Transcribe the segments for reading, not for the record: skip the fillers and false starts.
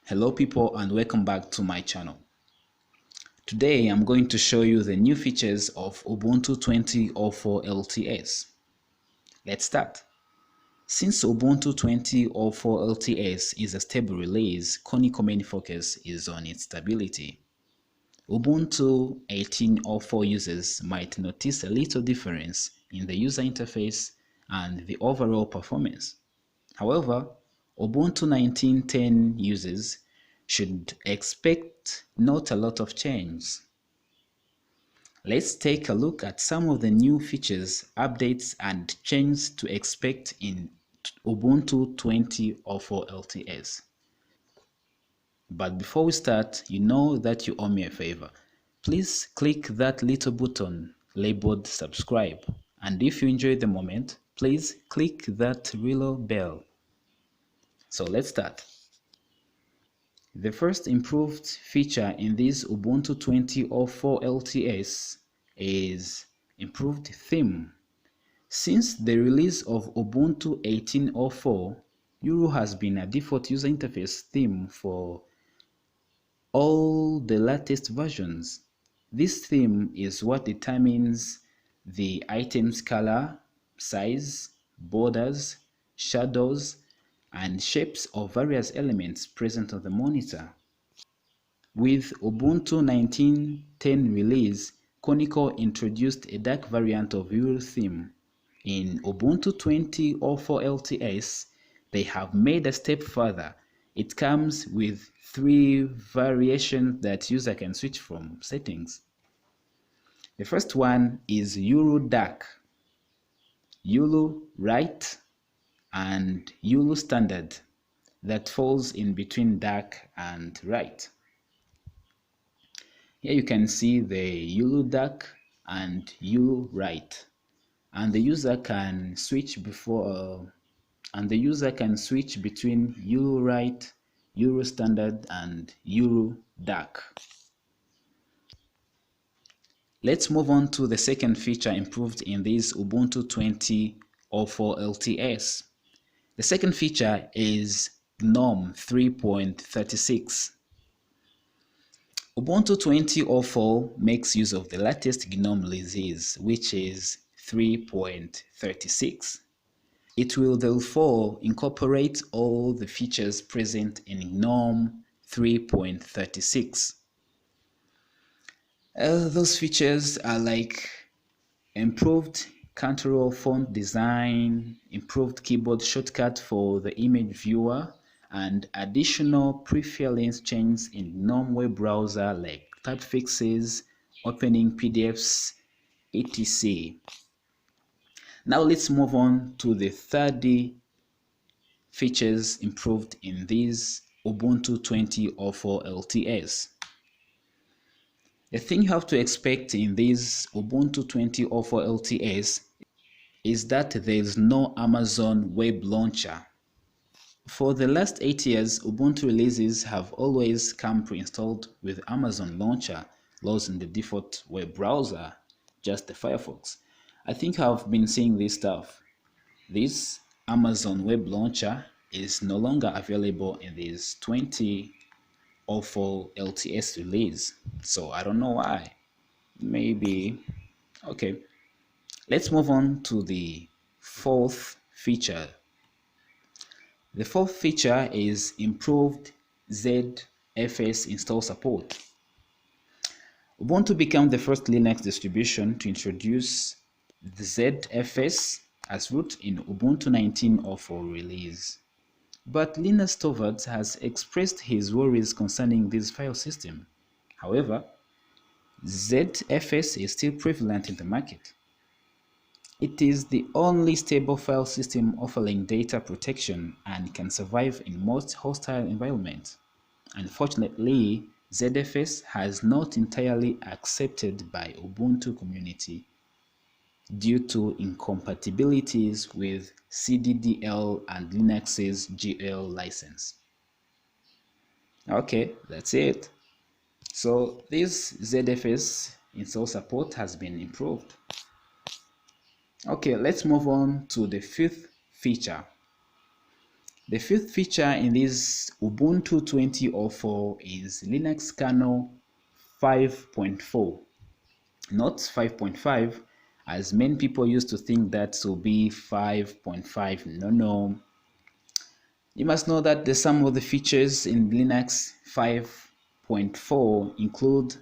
Hello people and welcome back to my channel. Today I'm going to show you the new features of Ubuntu 20.04 LTS. Let's start. Since Ubuntu 20.04 LTS is a stable release, Koni's main focus is on its stability. Ubuntu 18.04 users might notice a little difference in the user interface and the overall performance. However, Ubuntu 19.10 users should expect not a lot of change. Let's take a look at some of the new features, updates, and changes to expect in Ubuntu 20.04 LTS. But before we start, you know that you owe me a favor. Please click that little button labeled subscribe. And if you enjoy the moment, please click that little bell. So let's start. The first improved feature in this Ubuntu 20.04 LTS is improved theme. Since the release of Ubuntu 18.04, Euro has been a default user interface theme for all the latest versions. This theme is what determines the item's color, size, borders, shadows, and shapes of various elements present on the monitor. With Ubuntu 19.10 release, Konico introduced a dark variant of Euro theme. In Ubuntu 20.04 LTS, they have made a step further. It comes with 3 variations that user can switch from settings. The first one is Euro Dark, Euro Right, and Euro Standard that falls in between dark and right. Here you can see the Euro Dark and Euro Right, and the user can switch between Euro Right, Euro Standard, and Euro Dark. Let's move on to the second feature improved in this Ubuntu 20.04 LTS. The second feature is GNOME 3.36. Ubuntu 20.04 makes use of the latest GNOME release, which is 3.36. It will therefore incorporate all the features present in GNOME 3.36. Those features are like improved control font design, improved keyboard shortcut for the image viewer, and additional preference changes in GNOME web browser like type fixes, opening PDFs, etc. Now let's move on to the third features improved in this Ubuntu 20.04 LTS. The thing you have to expect in this Ubuntu 20.04 LTS is that there is no Amazon web launcher. For the last 8 years, Ubuntu releases have always come pre-installed with Amazon launcher loaded in the default web browser, just the Firefox. I think I've been seeing this stuff. This Amazon web launcher is no longer available in this 20.04 LTS release, so I don't know why. Maybe. Okay, let's move on to the fourth feature. The fourth feature is improved ZFS install support. Ubuntu became the first Linux distribution to introduce the ZFS as root in Ubuntu 19.04 release. But Linus Torvalds has expressed his worries concerning this file system. However, ZFS is still prevalent in the market. It is the only stable file system offering data protection and can survive in most hostile environments. Unfortunately, ZFS has not entirely accepted by Ubuntu community due to incompatibilities with CDDL and Linux's GL license. Okay, that's it. So this ZFS install support has been improved. Okay, let's move on to the fifth feature. The fifth feature in this Ubuntu 20.04 is Linux kernel 5.4, not 5.5, as many people used to think that will be 5.5. No. You must know that some of the features in Linux 5.4 include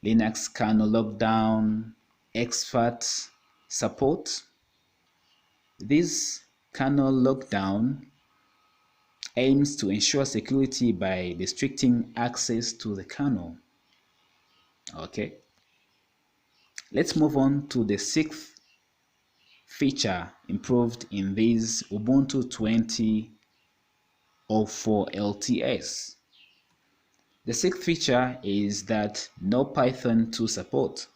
Linux kernel lockdown, expert support. This kernel lockdown aims to ensure security by restricting access to the kernel. Okay, let's move on to the sixth feature improved in this Ubuntu 20.04 LTS. The sixth feature is that no Python 2 support.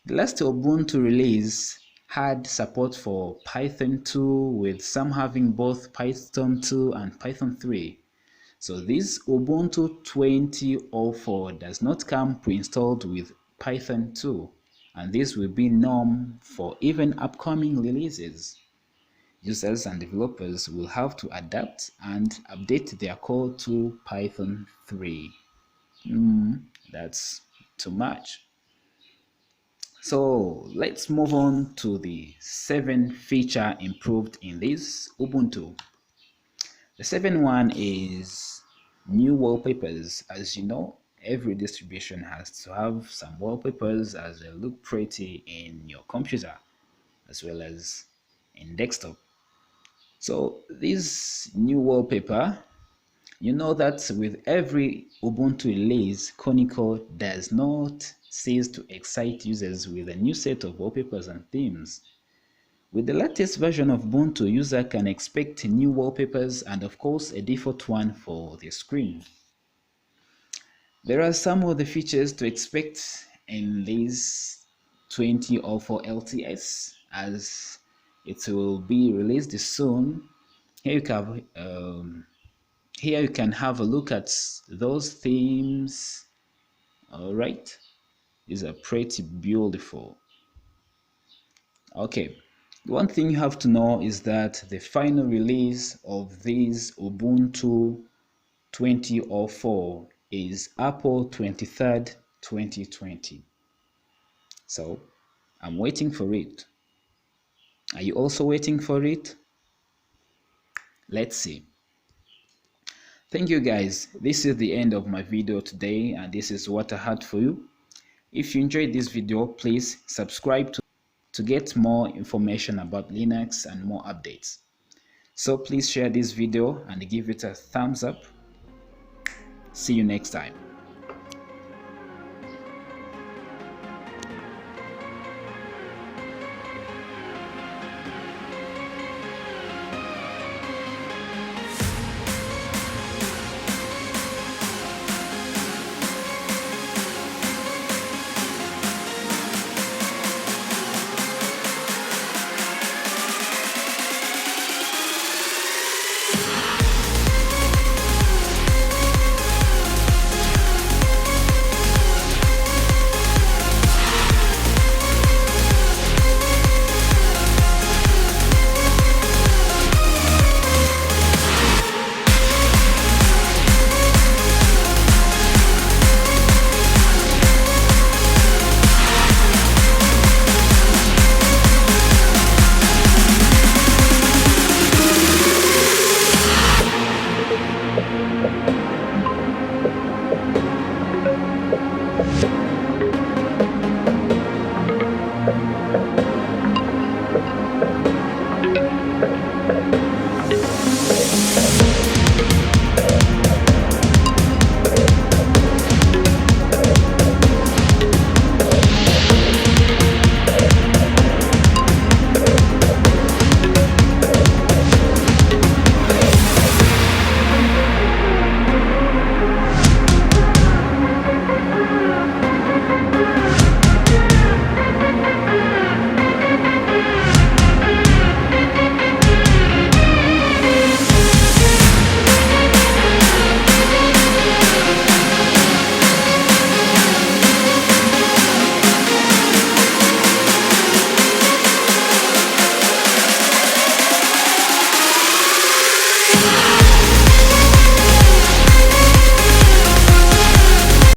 The last Ubuntu release had support for Python 2, with some having both Python 2 and Python 3. So this Ubuntu 20.04 does not come pre-installed with Python 2, and this will be norm for even upcoming releases. Users and developers will have to adapt and update their code to Python 3. That's too much. So let's move on to the seventh feature improved in this Ubuntu. The seventh one is new wallpapers. As you know, every distribution has to have some wallpapers as they look pretty in your computer as well as in desktop. So this new wallpaper, you know that with every Ubuntu release, Conical does not cease to excite users with a new set of wallpapers and themes. With the latest version of Ubuntu, user can expect new wallpapers and of course a default one for the screen. There are some of the features to expect in this 20.04 LTS as it will be released soon. Here you can have a look at those themes. All right, these are pretty beautiful. Okay, one thing you have to know is that the final release of this Ubuntu 20.04 is April 23rd, 2020. So I'm waiting for it. Are you also waiting for it? Let's see. Thank you guys. This is the end of my video today, and this is what I had for you. If you enjoyed this video, please subscribe to get more information about Linux and more updates. So please share this video and give it a thumbs up. See you next time.